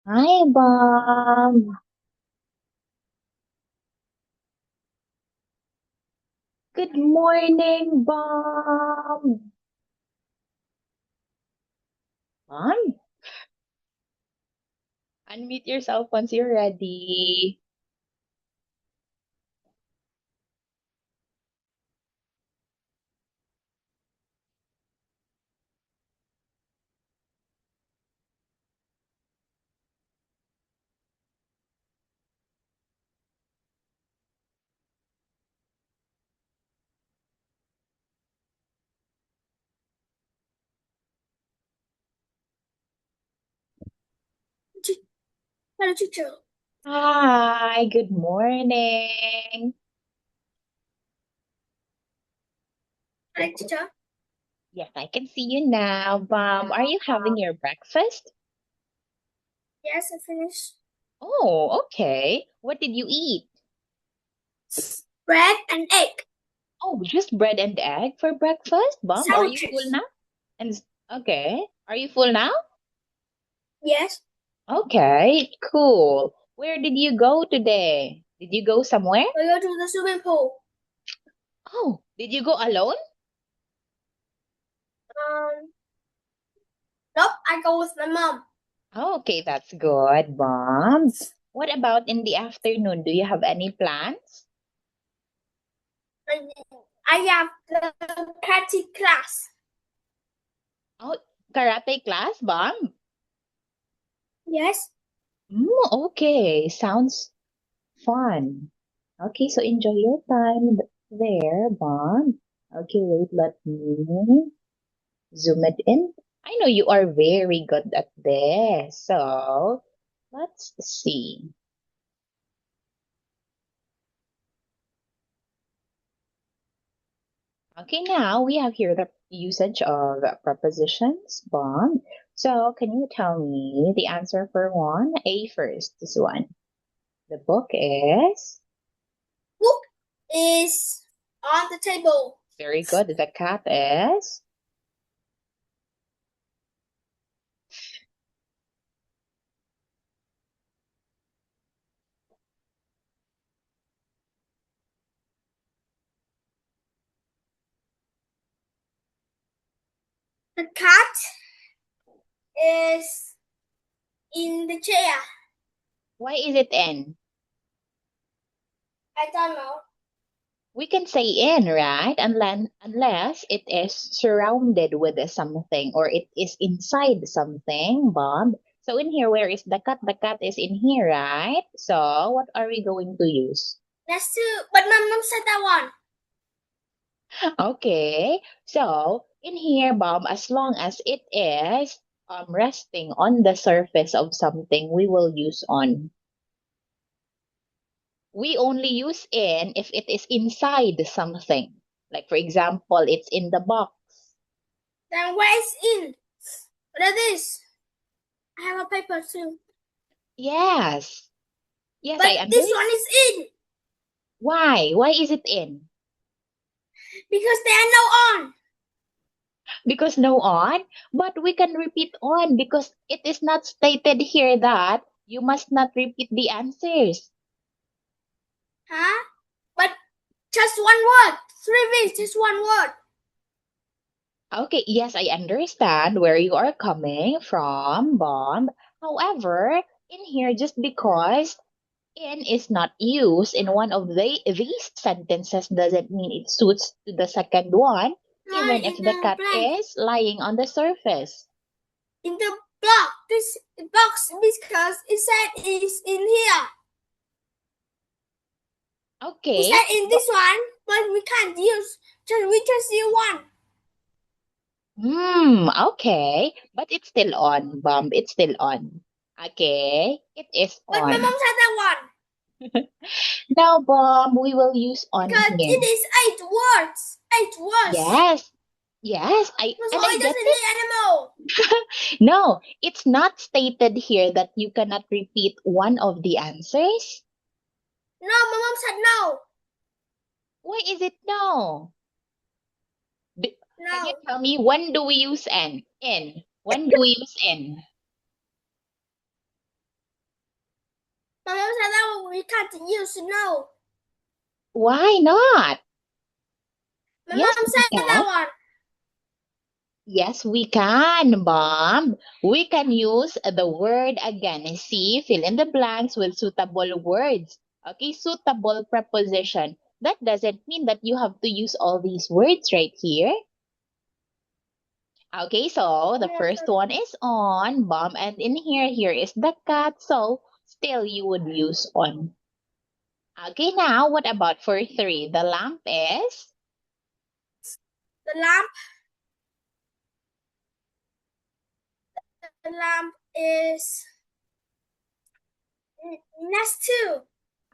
Hi, Bob. Good morning, Bob. On. Unmute yourself once you're ready. Hello, teacher. Hi, good morning. Hello, teacher. Yes, I can see you now, Bob. Are you having your breakfast? Yes, I finished. Oh, okay. What did you eat? Bread and egg. Oh, just bread and egg for breakfast, Bob. Are you full Sandwiches. now? Okay. Are you full now? Yes. Okay, cool. Where did you go today? Did you go somewhere? We go to the swimming pool. Oh, did you go alone? Um, nope, I go with my mom. Oh, okay, that's good, Moms. What about in the afternoon? Do you have any plans? And I have the karate class. Oh, karate class, Mom? Yes. Okay, sounds fun. Okay, so enjoy your time there, Mom. Okay, wait, let me zoom it in. I know you are very good at this. So let's see. Okay, now we have here the usage of prepositions, bond. So can you tell me the answer for one? A first, this one. The book is Book is on the table. very good. The cat is The cat is in the chair. why is it in? I don't know. We can say in, right? Unless it is surrounded with something or it is inside something, Bob. So in here, where is the cat? The cat is in here, right? So what are we going to use? That's two. But my mom said that one. Okay, so in here, Bob, as long as it is resting on the surface of something, we will use on. We only use in if it is inside something. Like, for example, it's in the box. Then where is in? What is this? I have a paper too. Yes. Yes, But I this one understand. is in Why? Why is it in? because there are no on. Because no on, but we can repeat on because it is not stated here that you must not repeat the answers. Huh? But just one word. Three weeks, just one word. Okay, yes, I understand where you are coming from, Bob. However, in here, just because in is not used in one of these sentences doesn't mean it suits to the second one, No, even if the cat is lying on the surface. in the block. This box because it said is in here. It Okay, said in but this one, but we can't use. We just use one. okay, but it's still on, Bob. It's still on. Okay, it is But my mom on. said that one Now, Bob, we will use on because here. it is 8 words. 8 words. Yes, yes, So I it get doesn't it. need anymore. No, it's not stated here that you cannot repeat one of the answers. No, my mom said no. Why is it no? Can you No. tell me when do we use n? In. When do we use in? Mama said that we can't use snow. Why not? My Yes, mom we said can. that one. Yes, we can, Mom. We can use the word again. See, fill in the blanks with suitable words. Okay, suitable preposition. That doesn't mean that you have to use all these words right here. Okay, so the first one is on, Mom, and in here is the cat, so still you would use on. Okay, now what about for 3? The lamp is? The lamp is next to.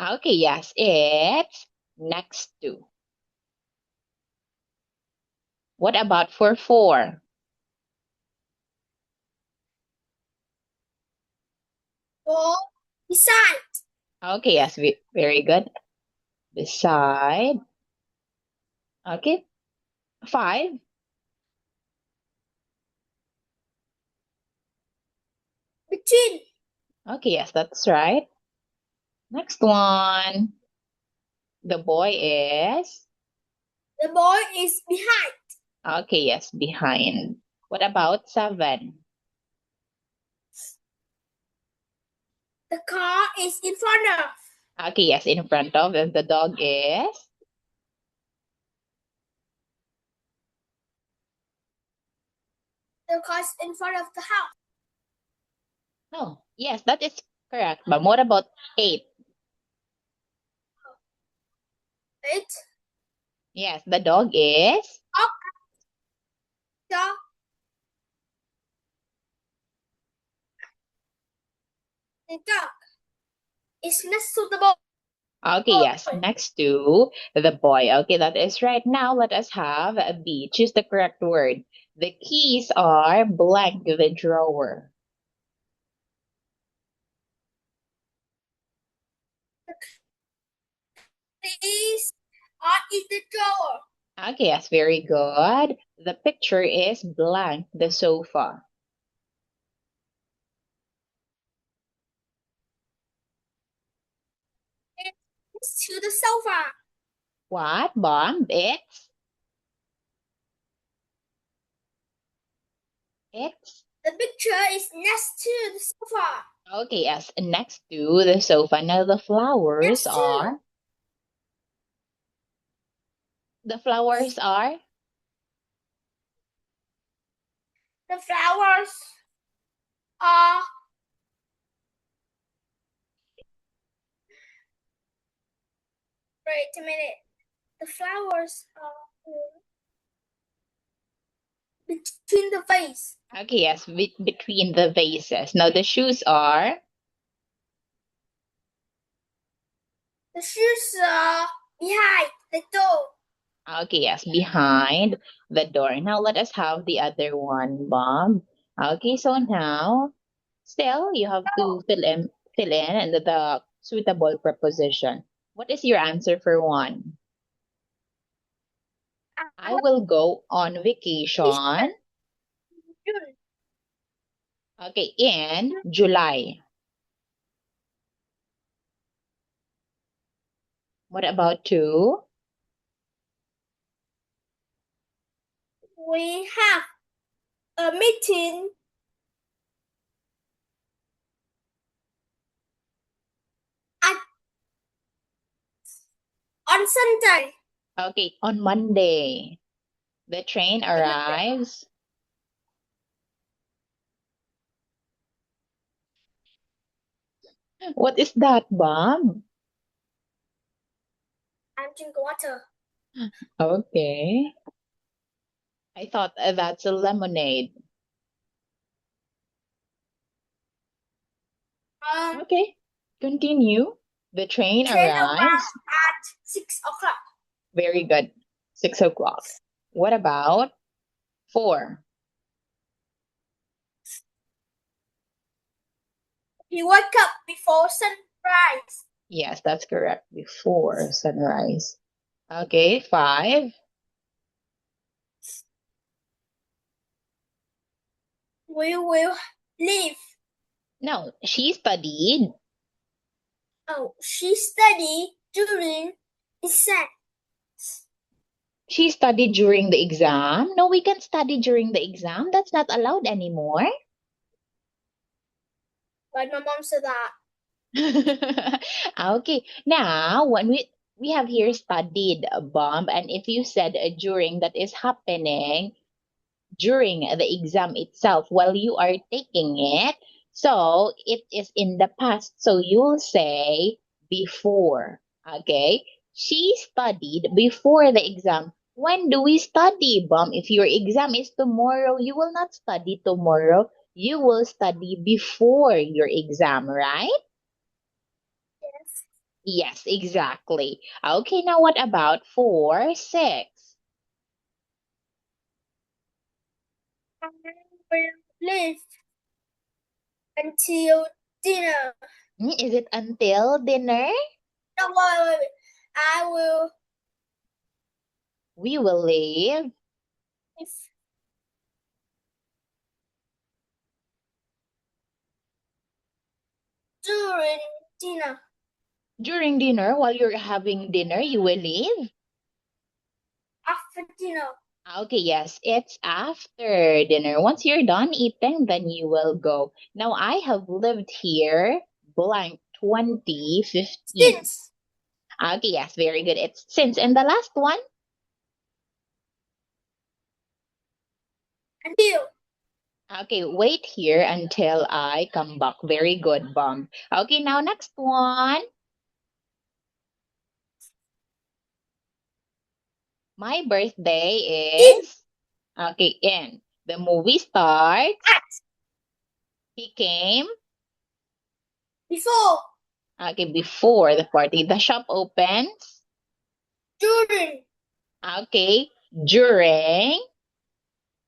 Okay, yes, it's next to. What about for 4? Or beside. Okay, yes, very good. Beside. Okay, 5. Between. Okay, yes, that's right. Next one. The boy is? The boy is behind. Okay, yes, behind. What about 7? The car is in front of. Okay, yes, in front of, and the dog is? The car is in front of the house. Oh, yes, that is correct. But what about 8? It. Yes, the dog is? The dog is next to the boy. Okay, yes, next to the boy. Okay, that is right. Now let us have a B. Choose the correct word. The keys are blank the drawer. These are in the drawer. Okay, yes, very good. The picture is blank the sofa. Next to the sofa. What, Bomb? It's? The picture is next to the sofa. Okay, yes, next to the sofa. Now the flowers Next to. are? The flowers are? The flowers are. Wait a minute. The flowers are between the vase. Okay, yes, between the vases. Now the shoes are? The shoes are behind the door. Okay, yes, behind the door. Now let us have the other one, Bob. Okay, so now still you have to fill in and the suitable preposition. What is your answer for 1? I will go on vacation. June. Okay, in July. What about 2? We have a meeting at on Sunday. Okay, on Monday. The train arrives. What is that, Bob? I'm drinking water. Okay. I thought that's a lemonade. Okay, continue. The train Train arrives. arrives at 6 o'clock. Very good. 6 o'clock. What about 4? He woke up before sunrise. Yes, that's correct. Before sunrise. Okay, 5. We will leave. No, she studied. Oh, she studied during exams. She studied during the exam. No, we can't study during the exam. That's not allowed anymore. But my mom said that. Okay. Now, when we have here studied, Bomb, and if you said during, that is happening during the exam itself while you are taking it. So it is in the past. So you'll say before. Okay. She studied before the exam. When do we study, Bomb? If your exam is tomorrow, you will not study tomorrow. You will study before your exam, right? Yes. Yes, exactly. Okay, now what about 4, 6? I will live until dinner. Is it until dinner? No, wait. I will We will leave live during dinner. during dinner. While you're having dinner, you will leave. After dinner. Okay, yes, it's after dinner. Once you're done eating, then you will go. Now, I have lived here blank 2015. Since. Okay, yes, very good. It's since. And the last one? Until. Okay, wait here until I come back. Very good, Bomb. Okay, now next one. My birthday In. is, okay, in. The movie starts. At. He came, Before. okay, before the party. The shop opens, During. okay, during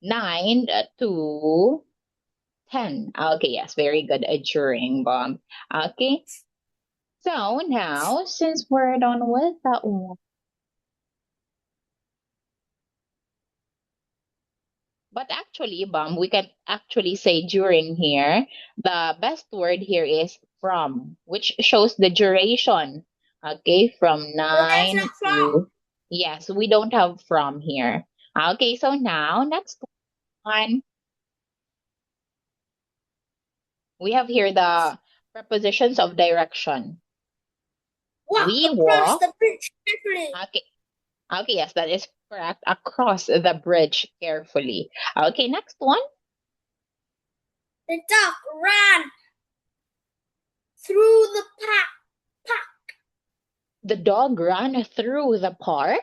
9 to 10. Okay, yes, very good. During, Bomb. Okay, so now, since we're done with that one, but actually, Bomb, we can actually say during here. The best word here is from, which shows the duration. Okay, from But there's no 9 from. to, yes, we don't have from here. Okay, so now, next one, we have here the prepositions of direction. Walk We across walk, the bridge carefully. okay, okay, yes, that is correct, across the bridge carefully. Okay, next one, The dog ran through the park the dog ran through the park.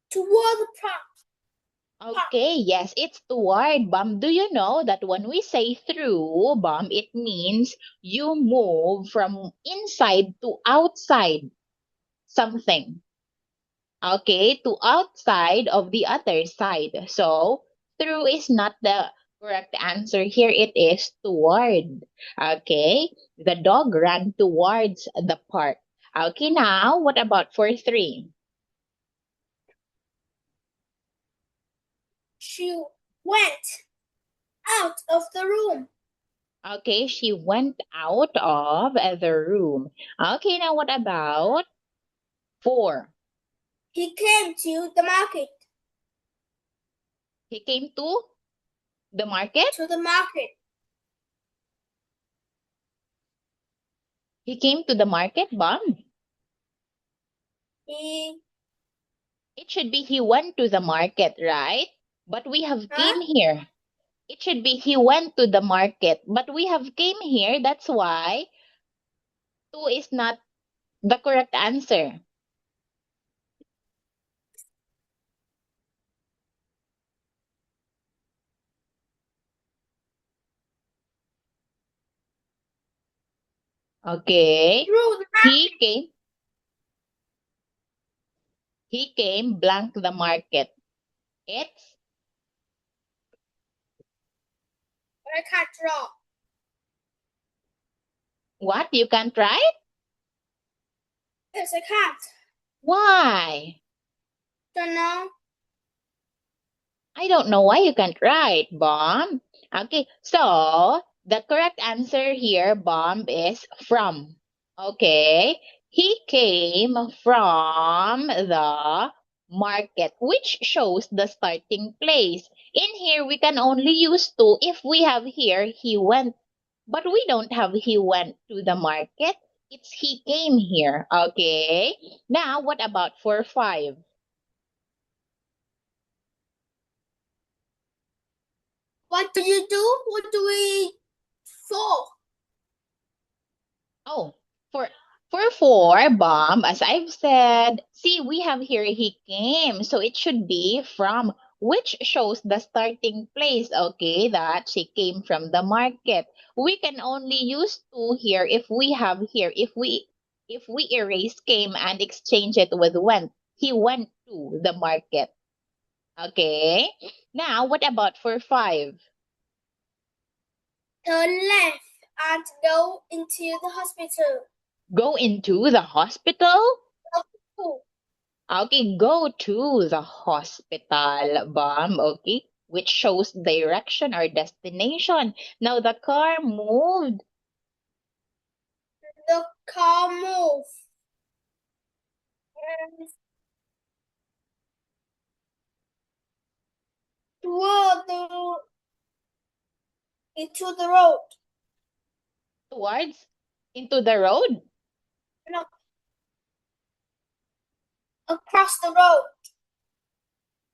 toward the park. Okay, yes, it's toward, Bam. Do you know that when we say through, Bam, it means you move from inside to outside something. Okay, to outside of the other side. So, through is not the correct answer. Here it is toward. Okay, the dog ran towards the park. Okay, now what about for 3? She went out of the room. Okay, she went out of the room. Okay, now what about 4? He came to the market. He came to the market. To the market. He came to the market, Bum. He. It should be he went to the market, right? But we have Huh? came here. It should be he went to the market, but we have came here. That's why 2 is not the correct answer. Okay. Through the He market. came. He came blank the market. It's But I can't draw. what? You can't write? Yes, I can't. Why? Don't know. I don't know why you can't write, Bomb. Okay, so The correct answer here, Bomb, is from. Okay. He came from the market, which shows the starting place. In here, we can only use to if we have here, he went. But we don't have he went to the market. It's he came here. Okay. Now, what about for 5? What do you do? What do we for? Oh, for 4, Bomb, as I've said, see, we have here he came, so it should be from, which shows the starting place, okay, that she came from the market. We can only use to here if we have here, if we erase came and exchange it with went. He went to the market. Okay. Now, what about for 5? Turn left and go into the hospital. Go into the hospital? Oh, Okay, go to the hospital, Bomb. Okay, which shows direction or destination. Now the car moved. the car moved. Toward the into the road. Towards into the road. No, across the road.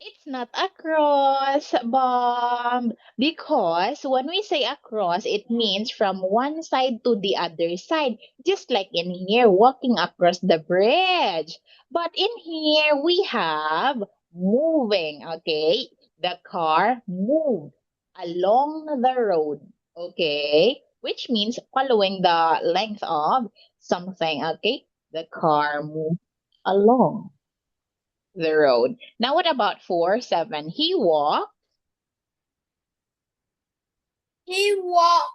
It's not across, Bomb, because when we say across, it means from one side to the other side, just like in here, walking across the bridge. But in here, we have moving, okay? The car moved along the road, okay? Which means following the length of something, okay? The car moved along the road. Now, what about 4, 7? He walked He walked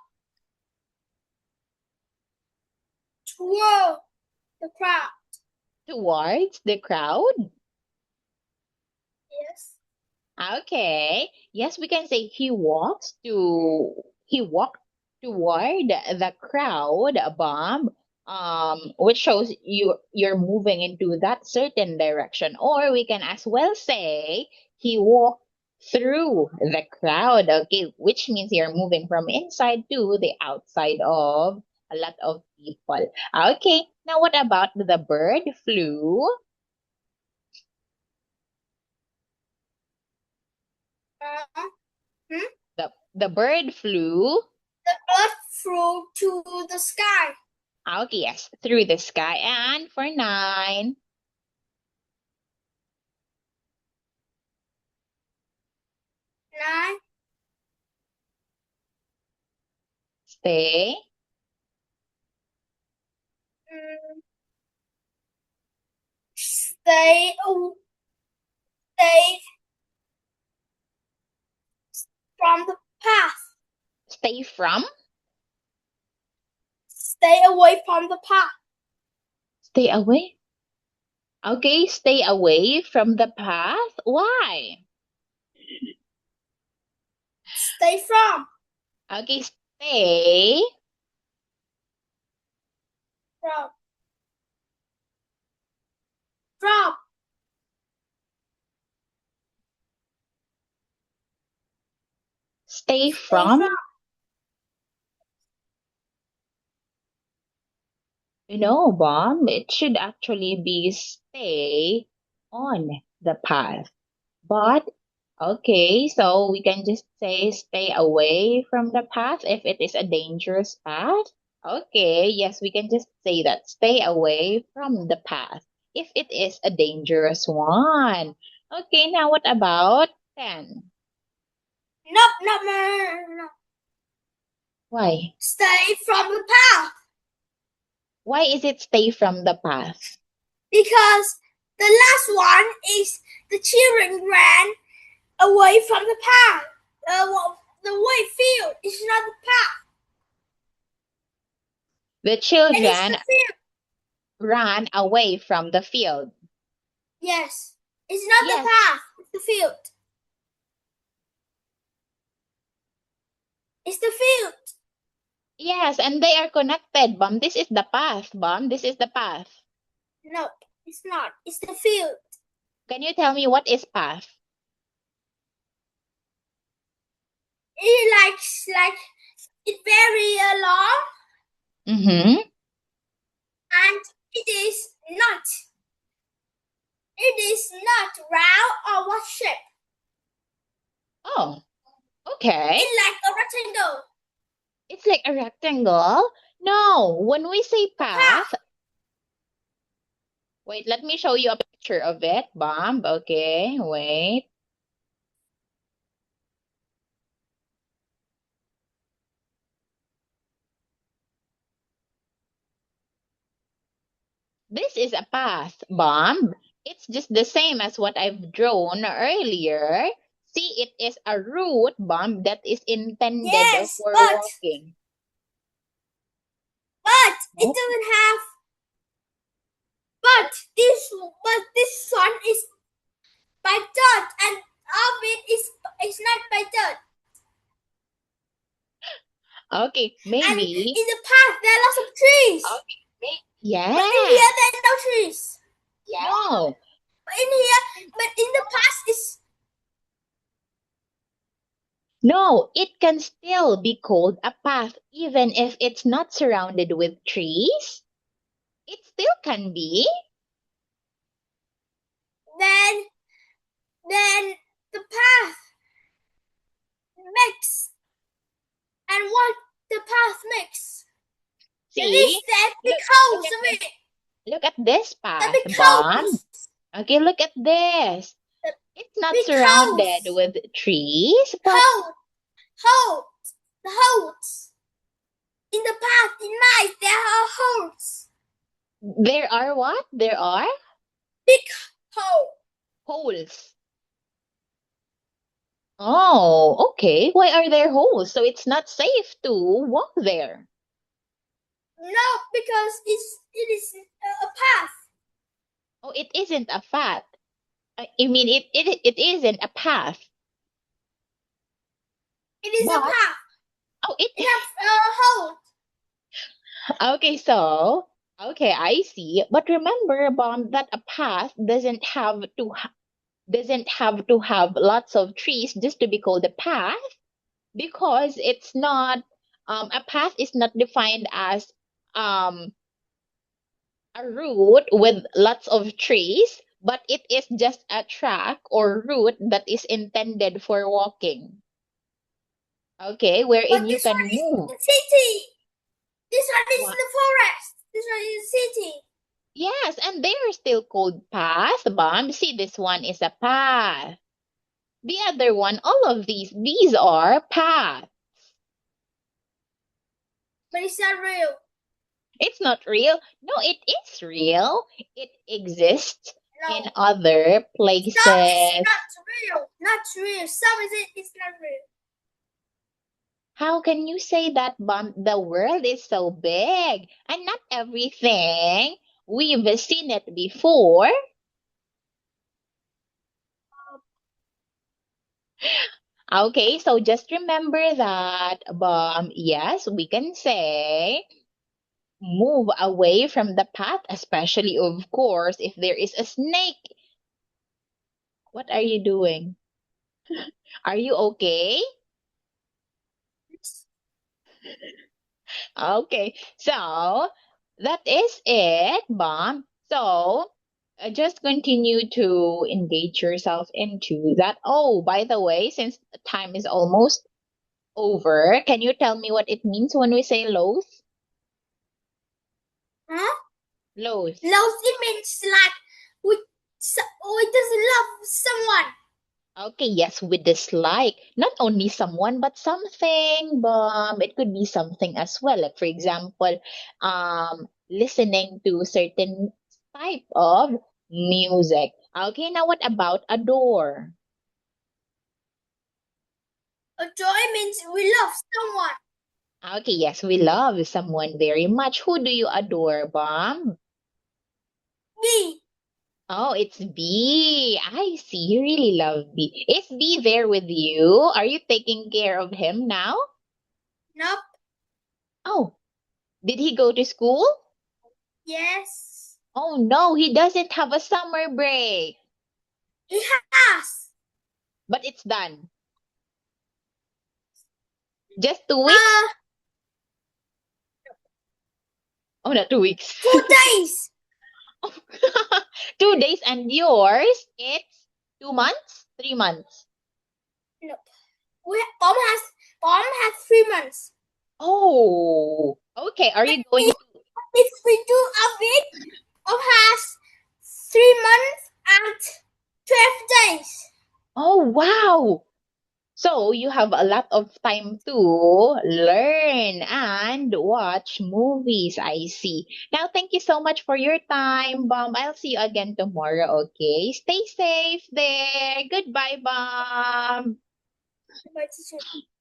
toward the crowd. towards the crowd. Yes. Okay. Yes, we can say he walked toward the crowd, Bomb. Which shows you're moving into that certain direction. Or we can as well say he walked through the crowd, okay, which means you're moving from inside to the outside of a lot of people. Okay, now what about the bird flew? Hmm? The bird flew. The bird flew to the sky. Okay, yes, through the sky. And for 9, 9. stay. Stay from the path. Stay from. Stay away from the path. Stay away. Okay, stay away from the path. Why? Stay from. Okay, stay. From. From. Stay Stay from. from. Bomb, it should actually be stay on the path. But, okay, so we can just say stay away from the path if it is a dangerous path. Okay, yes, we can just say that. Stay away from the path if it is a dangerous one. Okay, now what about 10? No. Why? Stay from the path. Why is it stay from the path? Because the last one is the children ran away from the path. The white field is not the path. The It is children the field. ran away from the field. Yes. It's not Yes. the path. It's the field. It's the field. Yes, and they are connected, Bomb. This is the path, Bomb. This is the path. No, it's not. It's the field. Can you tell me what is path? Like it's very long, Mm-hmm. and it is not. It is not round or what shape. Oh, okay. It's like a rectangle. It's like a rectangle. No, when we say path, wait, let me show you a picture of it, Bomb. Okay, wait. This is a path, Bomb. It's just the same as what I've drawn earlier. See, it is a route, Bomb, that is intended Yes, for but walking. it doesn't have. But this one is by dirt, and of it is not by dirt. Okay, And maybe. in the path there are lots of trees. Okay, But in here yeah. there are no trees. No. But in the past is No, it can still be called a path even if it's not surrounded with trees. It still can be. then the path makes, and what the path makes. At See? least that Look, because of it. look at this path, Because Bomb. Okay, look at this. It's not surrounded because with trees, but the holes in the path in night there are holes. there are what? There are Big hole. holes. Oh, okay. Why are there holes? So it's not safe to walk there. No, because it is a path. Oh, it isn't a path. I mean, it isn't a path. It is a But path. oh, it It has a hole. okay. So okay, I see. But remember, Bomb, that a path doesn't have to have lots of trees just to be called a path, because it's not a path is not defined as um a route with lots of trees, but it is just a track or route that is intended for walking. Okay, wherein But you this can one is move. the city. This one is What? the forest. This one is the city. Yes, and they are still called path, Bomb. See, this one is a path. The other one, all of these are paths. But it's not real. It's not real. No, it is real. It exists in No. other Some places. is not real. Not real. Some is it's not real. How can you say that, Bomb? The world is so big, and not everything we've seen it before. Okay, so just remember that, Bomb. Yes, we can say move away from the path, especially, of course, if there is a snake. What are you doing? Are you okay? Okay, so that is it, Bomb. So just continue to engage yourself into that. Oh, by the way, since the time is almost over, can you tell me what it means when we say loath? Huh? Loath. Love it means like we doesn't love someone. Okay, yes, we dislike not only someone but something. It could be something as well. Like for example, listening to certain type of music. Okay, now what about adore? A joy means we love someone. Okay, yes, we love someone very much. Who do you adore, Bomb? Me. Oh, it's B. I see. You really love B. Is B there with you? Are you taking care of him now? Nope. Oh, did he go to school? Yes. Oh no, he doesn't have a summer break. He has. But it's done. Just 2 weeks? Uh, Oh, not 2 weeks. 4 days. 2 days, and yours, it's 2 months? 3 months? No. Tom has 3 months. Oh, okay. Are you going to? If we do a week, Tom has 3 months and 12 days. Oh, wow. So you have a lot of time to learn and watch movies, I see. Now, thank you so much for your time, Bom. I'll see you again tomorrow, okay? Stay safe there. Goodbye, Bom. My teacher.